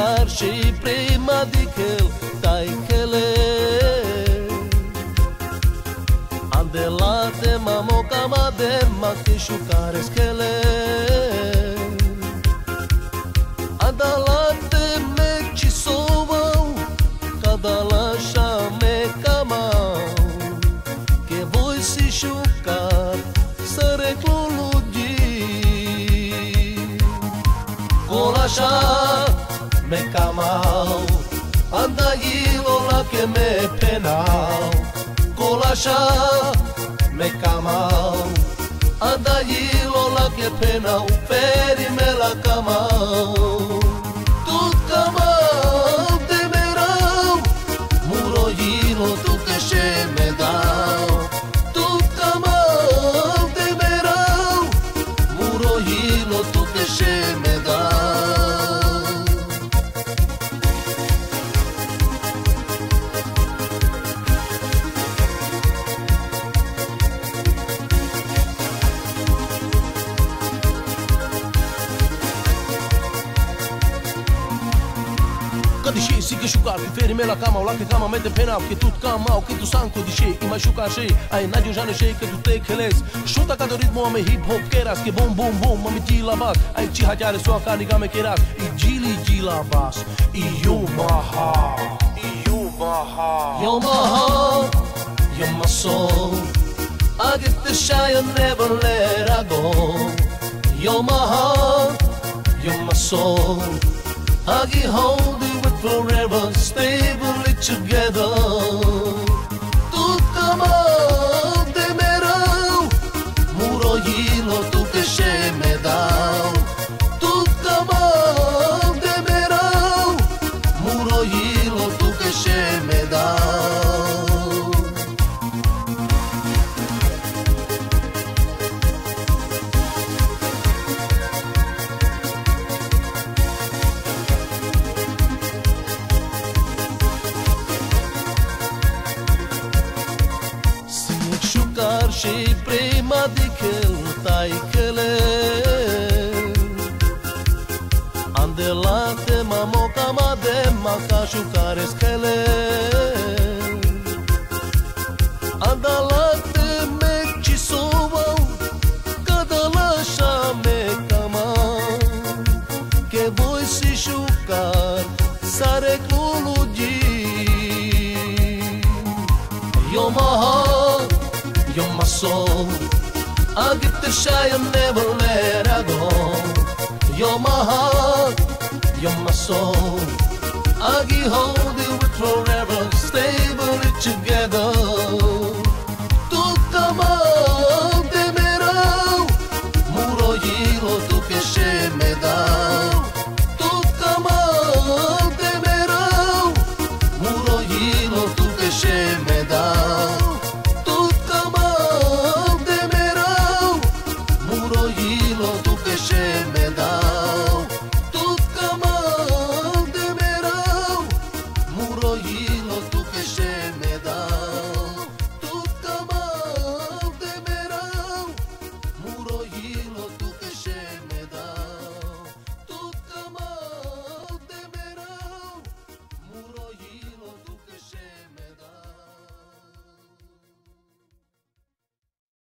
machucar și prima di che taikele Andelate mamo camade machucare skele Andalate me ci sovau cadala me camau che voi si sciucar să recluludi Colasha me camau andagilo la che me penau Colasha me camau andagilo la che penau peri me la camau Tut camau te merau muroilo tu che se me dau Tut camau te merau muroilo tu che se me dau Dici si che sciucar ti feri me la cama o la che cama mette pena che tu cama o che tu sanco dici i mai sciucar sei ai nadio già ne sei che tu te che les sciuta cada ritmo me hip hop keras che bom bom bom me ti lavat ai ci hajare so cani game keras i gili lavas i Yamaha you're my soul I get the shy and never let her go you're my heart you're my soul I get hold you with forever, stably together. Tut camau de merau, muroilo tu che se me dau. Tut camau de merau, muroilo tu che se me dau. Și prima di che taikele Andelate mamo camade machucare skele Andalate me ci sovau cadala me camau che voi si sciucar sa recluludi You're my heart You're my soul I get the shy and never let her go You're my heart You're my soul I get hold you with forever Stable it together